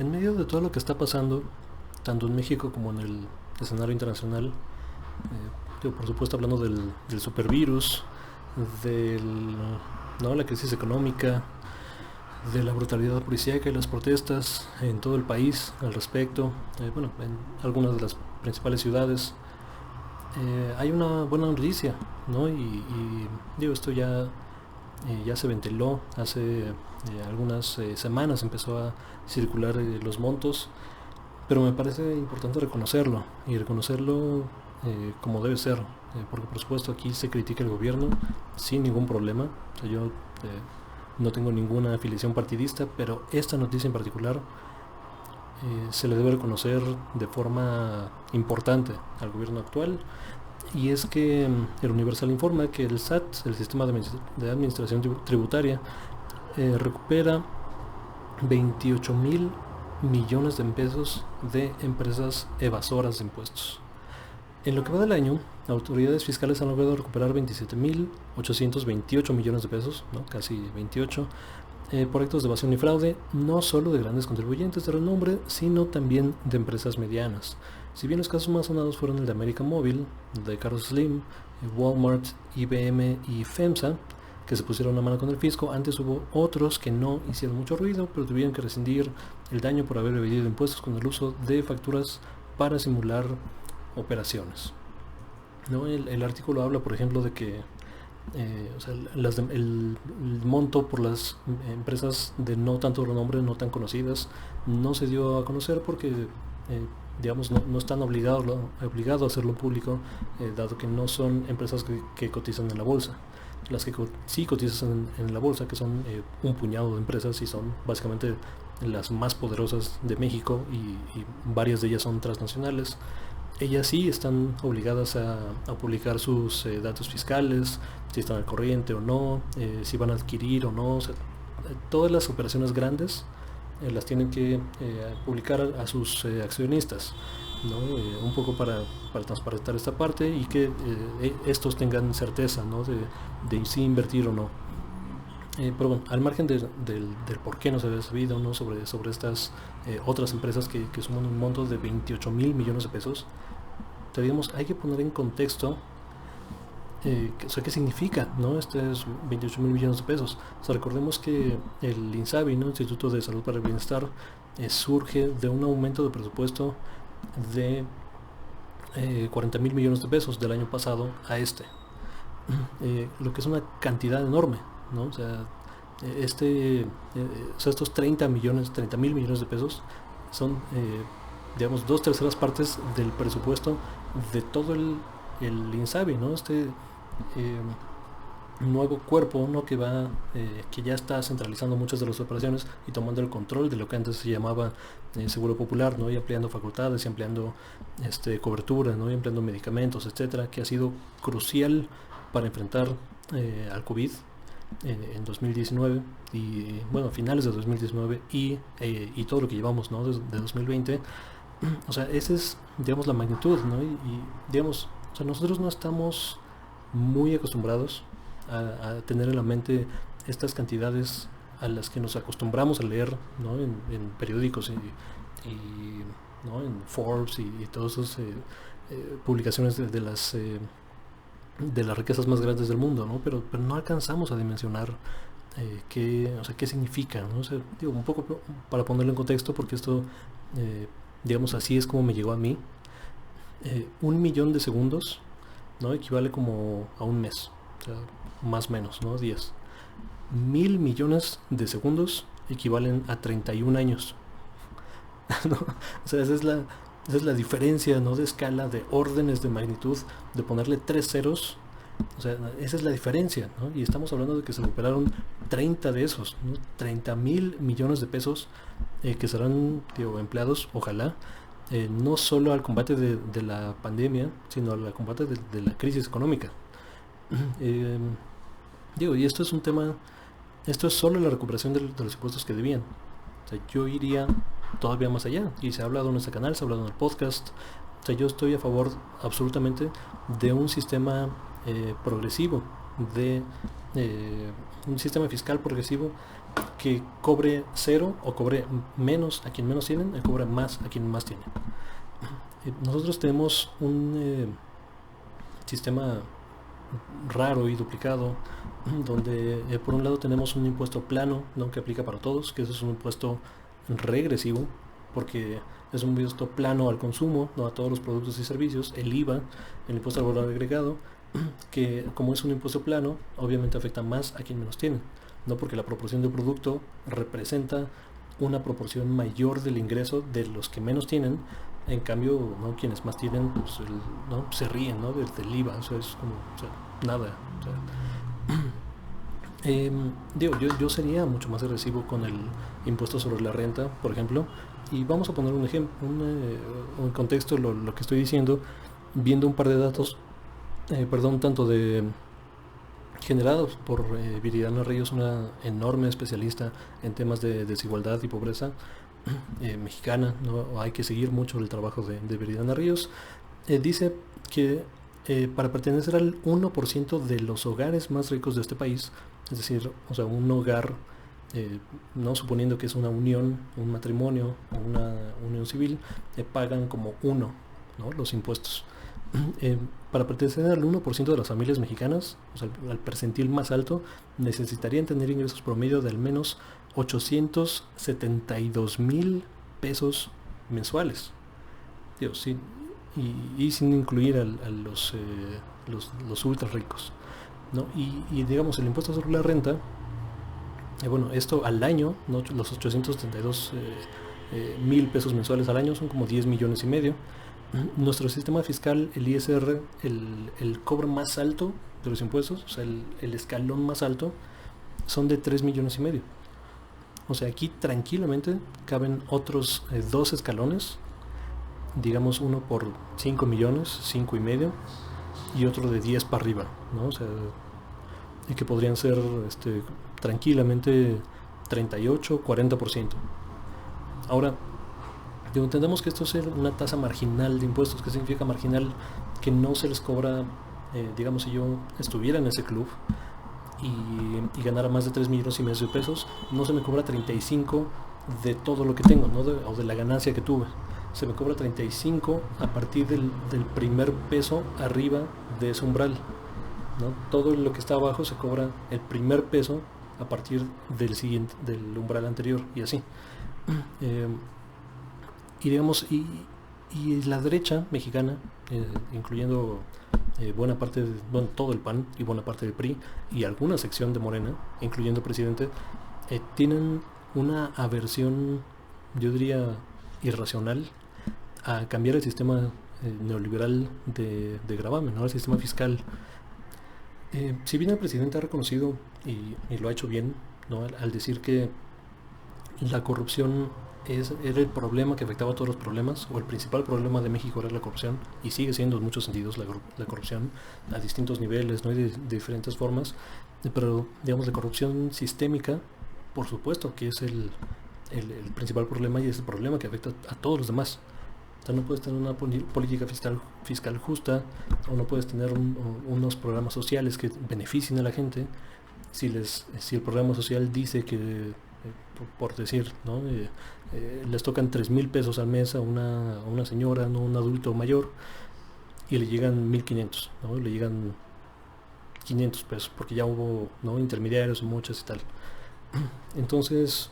En medio de todo lo que está pasando, tanto en México como en el escenario internacional, por supuesto hablando del supervirus, del, ¿no? la crisis económica, de la brutalidad policíaca y las protestas en todo el país al respecto, en algunas de las principales ciudades, hay una buena noticia, ¿no? Esto ya se ventiló hace algunas semanas, empezó a circular los montos, pero me parece importante reconocerlo y reconocerlo como debe ser, porque por supuesto aquí se critica el gobierno sin ningún problema. O sea, yo no tengo ninguna afiliación partidista, pero esta noticia en particular se le debe reconocer de forma importante al gobierno actual, y es que el Universal informa que el SAT, el Sistema de Administración Tributaria, recupera 28 mil millones de pesos de empresas evasoras de impuestos. En lo que va del año, autoridades fiscales han logrado recuperar 27.828 millones de pesos, ¿no? Casi 28, por actos de evasión y fraude, no solo de grandes contribuyentes de renombre, sino también de empresas medianas. Si bien los casos más sonados fueron el de América Móvil, de Carlos Slim, Walmart, IBM y FEMSA, que se pusieron a mano con el fisco, antes hubo otros que no hicieron mucho ruido, pero tuvieron que rescindir el daño por haber evadido impuestos con el uso de facturas para simular operaciones, ¿no? El artículo habla, por ejemplo, de que el monto por las empresas de no tanto renombre, no tan conocidas, no se dio a conocer porque no están obligados a hacerlo público, dado que no son empresas que cotizan en la bolsa. Las que sí cotizan en la bolsa, que son un puñado de empresas y son básicamente las más poderosas de México, y varias de ellas son transnacionales, ellas sí están obligadas a publicar sus datos fiscales, si están al corriente o no, si van a adquirir o no. O sea, todas las operaciones grandes las tienen que publicar a sus accionistas, ¿no? Un poco para transparentar esta parte y que estos tengan certeza, ¿no? de si invertir o no. Pero bueno, al margen del por qué no se había sabido, ¿no? sobre estas otras empresas que suman un monto de 28 mil millones de pesos, hay que poner en contexto qué significa, ¿no? Estos 28 mil millones de pesos. O sea, recordemos que el INSABI, ¿no? Instituto de Salud para el Bienestar, surge de un aumento de presupuesto de 40 mil millones de pesos del año pasado a este, lo que es una cantidad enorme, ¿no? O sea, estos 30 mil millones de pesos son, 2/3 partes del presupuesto de todo el INSABI, ¿no? Nuevo cuerpo, ¿no? Que ya está centralizando muchas de las operaciones y tomando el control de lo que antes se llamaba Seguro Popular, ¿no? Y ampliando facultades y ampliando cobertura, ¿no? Y ampliando medicamentos, etcétera, que ha sido crucial para enfrentar al COVID en 2019 y a finales de 2019 y todo lo que llevamos, ¿no? de 2020. O sea, esa es, la magnitud, ¿no? O sea, nosotros no estamos muy acostumbrados a tener en la mente estas cantidades a las que nos acostumbramos a leer, ¿no? en periódicos y ¿no? en Forbes y todas esas publicaciones de las riquezas más grandes del mundo, ¿no? Pero no alcanzamos a dimensionar qué significa, ¿no? O sea, un poco para ponerlo en contexto, porque esto, así es como me llegó a mí. 1 millón de segundos, ¿no? Equivale como a un mes, o sea, más o menos, ¿no? 10. 1.000 millones de segundos equivalen a 31 años. ¿No? O sea, esa es la diferencia, ¿no? De escala, de órdenes de magnitud, de ponerle 3 ceros. O sea, esa es la diferencia, ¿no? Y estamos hablando de que se recuperaron 30 de esos, ¿no? 30 mil millones de pesos que serán, empleados, ojalá, no solo al combate de la pandemia, sino al combate de la crisis económica. Y esto es un tema, esto es solo la recuperación de los impuestos que debían. O sea, yo iría todavía más allá, y se ha hablado en este canal, se ha hablado en el podcast. O sea, yo estoy a favor absolutamente de un sistema progresivo, de un sistema fiscal progresivo que cobre cero o cobre menos a quien menos tienen, y cobre más a quien más tienen. Nosotros tenemos un sistema raro y duplicado, donde por un lado tenemos un impuesto plano, ¿no?, que aplica para todos, que eso es un impuesto regresivo, porque es un impuesto plano al consumo, no a todos los productos y servicios. El IVA, el impuesto al valor agregado, que como es un impuesto plano, obviamente afecta más a quien menos tiene, no, porque la proporción de producto representa una proporción mayor del ingreso de los que menos tienen. En cambio, ¿no?, quienes más tienen, pues ¿no?, se ríen, ¿no?, del IVA. O sea, es como, o sea, nada. O sea, digo, yo sería mucho más agresivo con el impuesto sobre la renta, por ejemplo. Y vamos a poner un ejemplo, un contexto lo que estoy diciendo, viendo un par de datos, tanto de generados por Viridiana Ríos, una enorme especialista en temas de desigualdad y pobreza mexicana, ¿no? Hay que seguir mucho el trabajo de Viridiana Ríos. Dice que para pertenecer al 1% de los hogares más ricos de este país, es decir, o sea, un hogar, no suponiendo que es una unión, un matrimonio, una unión civil, pagan como uno, ¿no?, los impuestos. Para pertenecer al 1% de las familias mexicanas, o sea, al percentil más alto, necesitarían tener ingresos promedio de al menos 872,000 pesos mensuales. Digo, sí, y sin incluir a los ultra ricos, ¿no? Y digamos, el impuesto sobre la renta, bueno, esto al año, ¿no?, los 872,000 pesos mensuales al año son como 10 millones y medio. Nuestro sistema fiscal, el ISR, el cobro más alto de los impuestos, o sea, el escalón más alto, son de 3 millones y medio. O sea, aquí tranquilamente caben otros dos escalones, digamos uno por 5 millones, 5 y medio, y otro de 10 para arriba, ¿no? O sea, y que podrían ser tranquilamente 38, 40%. Ahora, entendemos que esto es una tasa marginal de impuestos. ¿Qué significa marginal? Que no se les cobra, digamos, si yo estuviera en ese club y ganara más de 3 millones y medio de pesos, no se me cobra 35 de todo lo que tengo, ¿no?, o de la ganancia que tuve. Se me cobra 35 a partir del primer peso arriba de ese umbral, ¿no? Todo lo que está abajo se cobra el primer peso a partir del siguiente, del umbral anterior, y así. Y digamos, y la derecha mexicana, incluyendo buena parte bueno, todo el PAN y buena parte del PRI y alguna sección de Morena, incluyendo el presidente, tienen una aversión, yo diría, irracional a cambiar el sistema neoliberal de gravamen, ¿no?, el sistema fiscal. Si bien el presidente ha reconocido y lo ha hecho bien, ¿no?, al decir que la corrupción era el problema que afectaba a todos los problemas, o el principal problema de México era la corrupción, y sigue siendo en muchos sentidos la corrupción a distintos niveles, ¿no?, y de diferentes formas. Pero digamos, la corrupción sistémica, por supuesto que es el principal problema, y es el problema que afecta a todos los demás. O sea, no puedes tener una política fiscal justa, o no puedes tener unos programas sociales que beneficien a la gente si el programa social dice que, por decir, ¿no?, les tocan 3,000 pesos al mes a una señora, ¿no?, un adulto mayor, y le llegan 1,500, ¿no?, le llegan 500 pesos, porque ya hubo, ¿no?, intermediarios, muchas y tal. Entonces,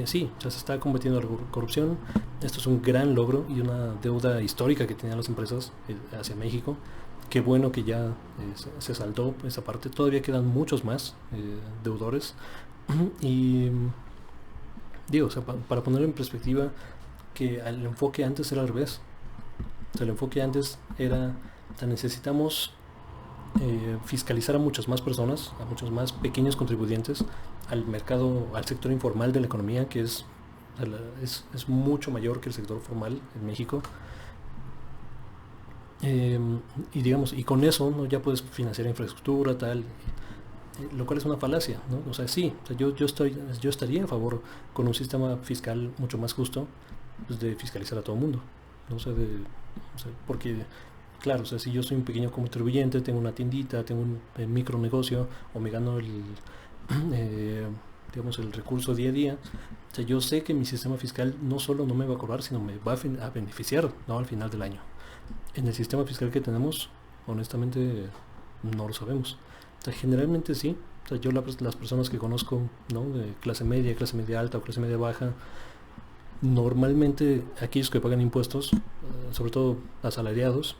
sí, ya se está combatiendo la corrupción. Esto es un gran logro y una deuda histórica que tenían las empresas hacia México. Qué bueno que ya se saltó esa parte. Todavía quedan muchos más deudores. Y digo, o sea, para ponerlo en perspectiva, que el enfoque antes era al revés. O sea, el enfoque antes era, o sea, necesitamos fiscalizar a muchas más personas, a muchos más pequeños contribuyentes, al mercado, al sector informal de la economía, que es mucho mayor que el sector formal en México. Y digamos, y con eso, ¿no?, ya puedes financiar infraestructura, tal, lo cual es una falacia, ¿no? O sea, sí, o sea, yo estaría a favor con un sistema fiscal mucho más justo, pues, de fiscalizar a todo el mundo, ¿no? O sea, porque claro, o sea, si yo soy un pequeño contribuyente, tengo una tiendita, tengo un micronegocio, o me gano digamos, el recurso día a día, o sea, yo sé que mi sistema fiscal no solo no me va a cobrar, sino me va a beneficiar, ¿no?, al final del año. En el sistema fiscal que tenemos, honestamente, no lo sabemos. O sea, generalmente sí. O sea, yo las personas que conozco, ¿no?, de clase media alta o clase media baja, normalmente aquellos que pagan impuestos, sobre todo asalariados,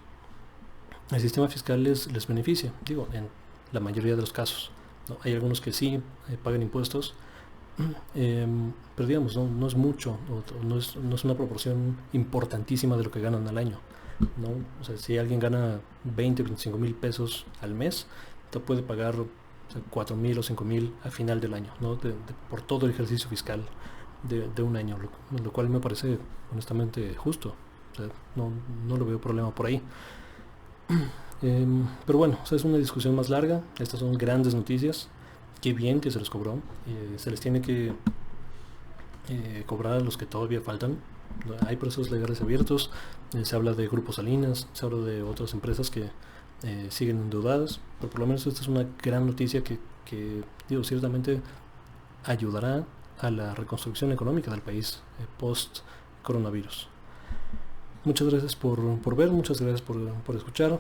el sistema fiscal les beneficia, digo, en la mayoría de los casos, ¿no? Hay algunos que sí pagan impuestos, pero digamos, no es mucho, no es una proporción importantísima de lo que ganan al año, ¿no? O sea, si alguien gana 20 25 mil pesos al mes, te puede pagar, o sea, 4 mil o 5 mil al final del año, ¿no? Por todo el ejercicio fiscal de un año, lo cual me parece honestamente justo. O sea, no lo veo problema por ahí. Pero bueno, o sea, es una discusión más larga. Estas son grandes noticias. Qué bien que se les cobró. Se les tiene que cobrar a los que todavía faltan. Hay procesos legales abiertos. Se habla de Grupo Salinas, se habla de otras empresas que siguen endeudadas. Pero por lo menos esta es una gran noticia que digo, ciertamente ayudará a la reconstrucción económica del país post coronavirus. Muchas gracias por ver, muchas gracias por escuchar.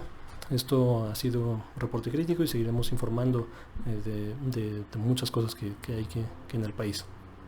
Esto ha sido Reporte Crítico y seguiremos informando de muchas cosas que hay que en el país.